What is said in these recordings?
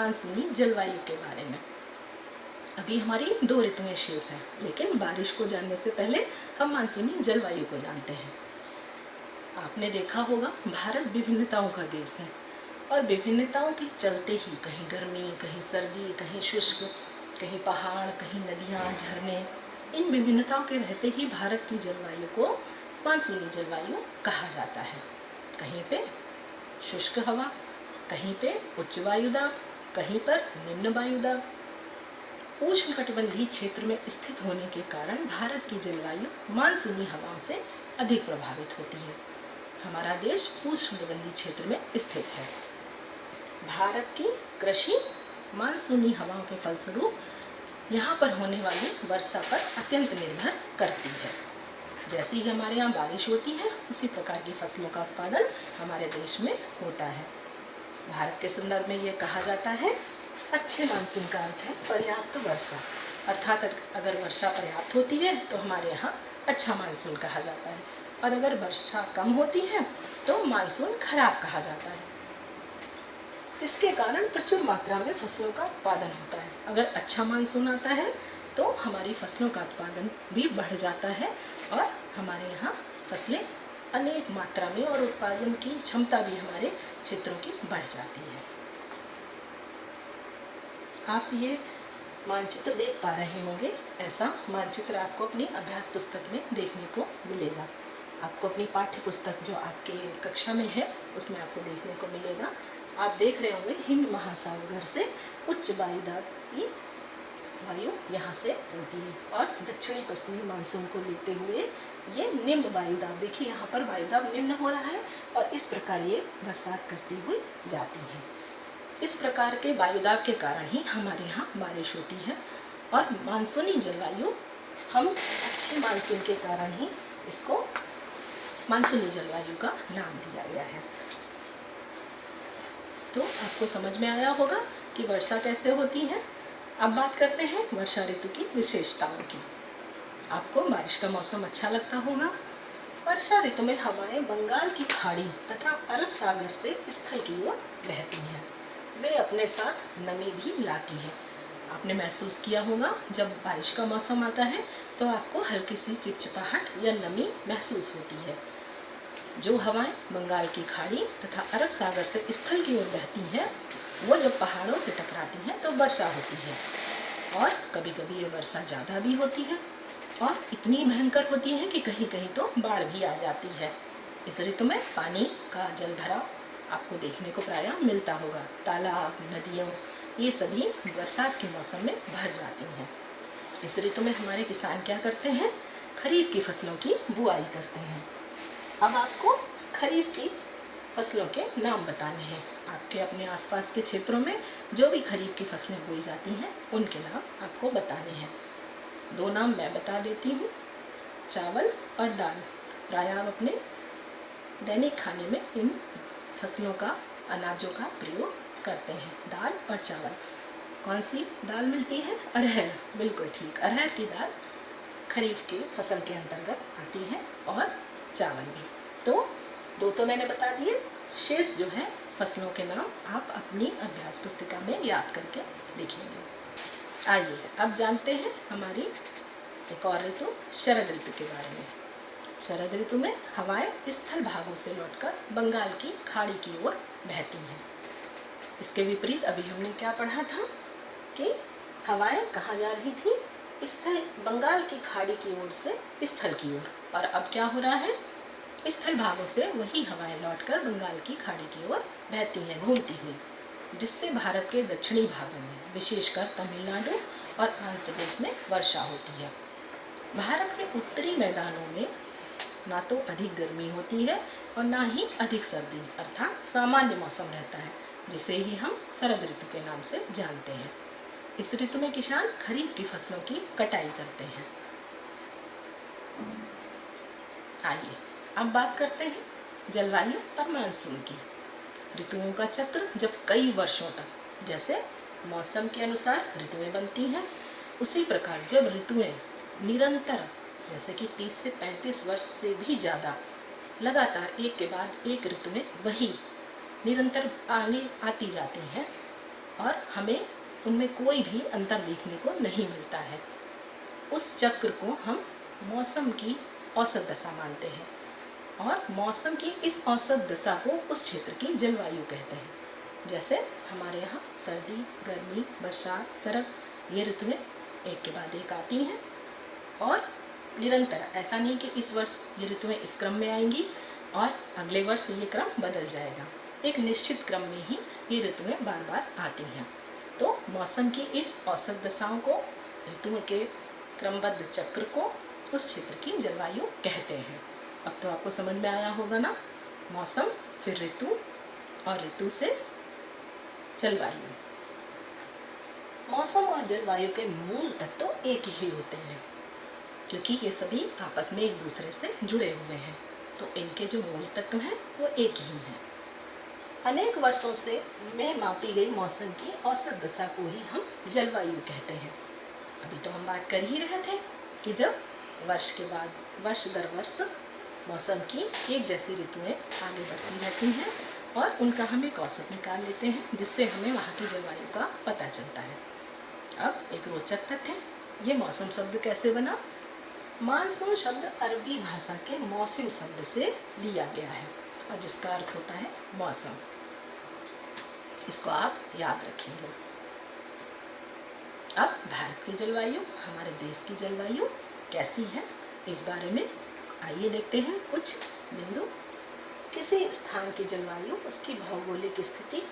मानसूनी जलवायु के बारे में। अभी हमारी 2 ऋतुएं शेष हैं, लेकिन बारिश को जानने से पहले हम मानसूनी जलवायु को जानते हैं। आपने देखा होगा भारत विभिन्नताओं का देश है और विभिन्नताओं के चलते ही कहीं गर्मी, कहीं सर्दी, कहीं शुष्क, कहीं पहाड़, कहीं नदियाँ, झरने, इन विभिन्नताओं के रहते ही भारत की जलवायु को मानसूनी जलवायु कहा जाता है। कहीं पे शुष्क हवा, कहीं पे उच्च वायुदाब, कहीं पर निम्न वायुदाब। उष्णकटिबंधीय क्षेत्र में स्थित होने के कारण भारत की जलवायु मानसूनी हवाओं से अधिक प्रभावित होती है। हमारा देश उष्णकटिबंधीय क्षेत्र में स्थित है। भारत की कृषि मानसूनी हवाओं के फलस्वरूप यहाँ पर होने वाली वर्षा पर अत्यंत निर्भर करती है। जैसे ही हमारे यहाँ बारिश होती है, उसी प्रकार की फसलों का उत्पादन हमारे देश में होता है। भारत के संदर्भ में ये कहा जाता है, अच्छे मानसून का अर्थ है पर्याप्त वर्षा, अर्थात अगर वर्षा पर्याप्त होती है तो हमारे यहाँ अच्छा मानसून कहा जाता है, और अगर वर्षा कम होती है तो मानसून खराब कहा जाता है। इसके कारण प्रचुर मात्रा में फसलों का उत्पादन होता है। अगर अच्छा मानसून आता है तो हमारी फसलों का उत्पादन भी बढ़ जाता है और हमारे यहाँ फसलें अनेक मात्रा में और उत्पादन की क्षमता भी हमारे क्षेत्रों की बढ़ जाती है। आप ये मानचित्र देख पा रहे होंगे। ऐसा मानचित्र आपको अपनी अभ्यास पुस्तक में देखने को मिलेगा। आपको अपनी पाठ्य पुस्तक जो आपके कक्षा में है उसमें आपको देखने को मिलेगा। आप देख रहे होंगे हिंद महासागर से उच्च वायुदाब की वायु यहाँ से चलती है और दक्षिणी पश्चिमी मानसून को लेते हुए ये निम्न वायुदाब, देखिए यहाँ पर वायुदाब निम्न हो रहा है और इस प्रकार ये बरसात करती हुई जाती है। इस प्रकार के वायुदाब के कारण ही हमारे यहाँ बारिश होती है और मानसूनी जलवायु हम अच्छे मानसून के कारण ही इसको मानसूनी जलवायु का नाम दिया गया है। तो आपको समझ में आया होगा कि वर्षा कैसे होती है। अब बात करते हैं वर्षा ऋतु की विशेषताओं की। आपको बारिश का मौसम अच्छा लगता होगा। वर्षा ऋतु में हवाएं बंगाल की खाड़ी तथा अरब सागर से स्थल की ओर बहती हैं। वे अपने साथ नमी भी लाती हैं। आपने महसूस किया होगा जब बारिश का मौसम आता है तो आपको हल्की सी चिपचिपाहट या नमी महसूस होती है। जो हवाएं बंगाल की खाड़ी तथा अरब सागर से स्थल की ओर बहती हैं, वो जब पहाड़ों से टकराती हैं तो वर्षा होती है और कभी कभी ये वर्षा ज़्यादा भी होती है और इतनी भयंकर होती है कि कहीं कहीं तो बाढ़ भी आ जाती है। इस ऋतु में पानी का जल भराव आपको देखने को प्रायः मिलता होगा। तालाब, नदियों, ये सभी बरसात के मौसम में भर जाती हैं। इस ऋतु में हमारे किसान क्या करते हैं? खरीफ की फसलों की बुआई करते हैं। अब आपको खरीफ की फसलों के नाम बताने हैं। आपके अपने आसपास के क्षेत्रों में जो भी खरीफ की फसलें बोई जाती हैं उनके नाम आपको बताने हैं। 2 नाम मैं बता देती हूँ, चावल और दाल। प्रायः आप अपने दैनिक खाने में इन फसलों का, अनाजों का प्रयोग करते हैं, दाल और चावल। कौन सी दाल मिलती है? अरहर। बिल्कुल ठीक, अरहर की दाल खरीफ की फसल के अंतर्गत आती है और चावल भी। तो 2 तो मैंने बता दिए, शेष जो है फसलों के नाम आप अपनी अभ्यास पुस्तिका में याद करके लिखेंगे। आइए अब जानते हैं हमारी एक और ऋतु, शरद ऋतु के बारे में। शरद ऋतु में हवाएं स्थल भागों से लौटकर बंगाल की खाड़ी की ओर बहती हैं। इसके विपरीत अभी हमने क्या पढ़ा था कि हवाएं कहाँ जा रही थी? स्थल, बंगाल की खाड़ी की ओर से स्थल की ओर। और अब क्या हो रहा है? स्थल भागों से वही हवाएं लौटकर बंगाल की खाड़ी की ओर बहती हैं घूमती हुई, जिससे भारत के दक्षिणी भागों में, विशेषकर तमिलनाडु और आंध्र प्रदेश में वर्षा होती है। भारत के उत्तरी मैदानों में ना तो अधिक गर्मी होती है और ना ही अधिक सर्दी, अर्थात सामान्य मौसम रहता है, जिसे ही हम शरद ऋतु के नाम से जानते हैं। इस ऋतु में किसान खरीफ की फसलों की कटाई करते हैं। आइए अब बात करते हैं जलवायु और मानसून की। ऋतुओं का चक्र जब कई वर्षों तक, जैसे मौसम के अनुसार ऋतुएं बनती हैं, उसी प्रकार जब ऋतुएं निरंतर, जैसे कि 30 से 35 वर्ष से भी ज़्यादा लगातार एक के बाद एक ऋतुएं वही निरंतर आगे आती जाती हैं और हमें उनमें कोई भी अंतर देखने को नहीं मिलता है। उस चक्र को हम मौसम की औसत दशा मानते हैं और मौसम की इस औसत दशा को उस क्षेत्र की जलवायु कहते हैं। जैसे हमारे यहाँ सर्दी, गर्मी, बरसात, शरद, ये ऋतुएं एक के बाद एक आती हैं और निरंतर, ऐसा नहीं कि इस वर्ष ये ऋतुएं इस क्रम में आएंगी और अगले वर्ष ये क्रम बदल जाएगा। एक निश्चित क्रम में ही ये ऋतुएं बार बार आती हैं। तो मौसम की इस औसत दशाओं को, ऋतुओं के क्रमबद्ध चक्र को उस क्षेत्र की जलवायु कहते हैं। अब तो आपको समझ में आया होगा ना, मौसम, फिर ऋतु और ऋतु से जलवायु। मौसम और जलवायु के मूल तत्व तो एक ही होते हैं, क्योंकि ये सभी आपस में एक दूसरे से जुड़े हुए हैं। तो इनके जो मूल तत्व हैं वो एक ही हैं। अनेक वर्षों से में मापी गई मौसम की औसत दशा को ही हम जलवायु कहते हैं। अभी तो हम बात कर ही रहे थे कि जब वर्ष के बाद वर्ष दर वर्ष मौसम की एक जैसी ऋतुएं आगे बढ़ती रहती हैं और उनका हम एक औसत निकाल लेते हैं, जिससे हमें वहाँ की जलवायु का पता चलता है। अब एक रोचक तथ्य, ये मौसम शब्द कैसे बना? मानसून शब्द अरबी भाषा के मौसम शब्द से लिया गया है और जिसका अर्थ होता है मौसम। इसको आप याद रखेंगे। अब भारत की जलवायु, हमारे देश की जलवायु कैसी है, इस बारे में आइए देखते हैं कुछ बिंदु। किसी स्थान की जलवायु उसकी भौगोलिक स्थिति,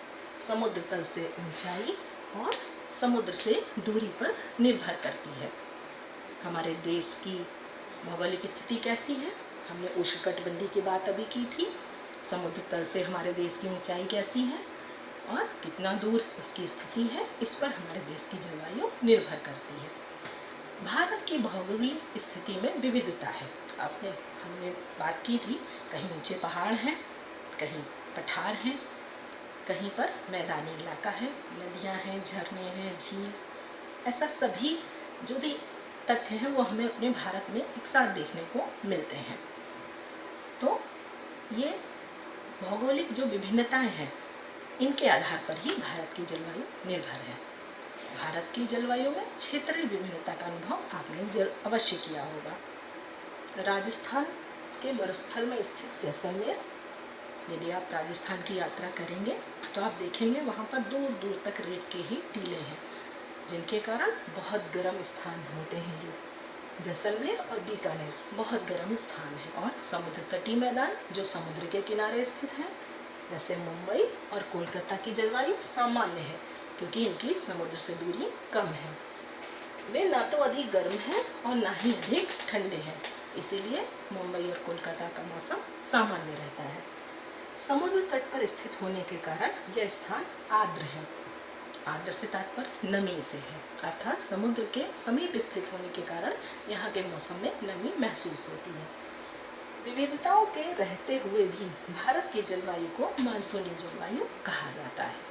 समुद्र तल से ऊंचाई और समुद्र से दूरी पर निर्भर करती है। हमारे देश की भौगोलिक स्थिति कैसी है? हमने उष्णकटिबंधीय की बात अभी की थी। समुद्र तल से हमारे देश की ऊंचाई कैसी है और कितना दूर उसकी स्थिति है, इस पर हमारे देश की जलवायु निर्भर करती है। भारत की भौगोलिक स्थिति में विविधता है। हमने बात की थी, कहीं ऊंचे पहाड़ हैं, कहीं पठार हैं, कहीं पर मैदानी इलाका है, नदियां हैं, झरने हैं, झील, ऐसा सभी जो भी तथ्य हैं वो हमें अपने भारत में एक साथ देखने को मिलते हैं। तो ये भौगोलिक जो विभिन्नताएं हैं, इनके आधार पर ही भारत की जलवायु निर्भर है। भारत की जलवायु में क्षेत्रीय विभिन्नता का अनुभव आपने अवश्य किया होगा। राजस्थान के मरुस्थल में स्थित जैसलमेर, यदि आप राजस्थान की यात्रा करेंगे तो आप देखेंगे वहाँ पर दूर दूर तक रेत के ही टीले हैं, जिनके कारण बहुत गर्म स्थान होते हैं। ये जैसलमेर और बीकानेर बहुत गर्म स्थान है। और समुद्र तटीय मैदान जो समुद्र के किनारे स्थित हैं, जैसे मुंबई और कोलकाता की जलवायु सामान्य है, क्योंकि इनकी समुद्र से दूरी कम है। वे ना तो अधिक गर्म हैं और ना ही अधिक ठंडे हैं, इसीलिए मुंबई और कोलकाता का मौसम सामान्य रहता है। समुद्र तट पर स्थित होने के कारण यह स्थान आर्द्र है। आर्द्र से तात्पर्य नमी से है, अर्थात समुद्र के समीप स्थित होने के कारण यहाँ के मौसम में नमी महसूस होती है। विविधताओं के रहते हुए भी भारत की जलवायु को मानसूनी जलवायु कहा जाता है।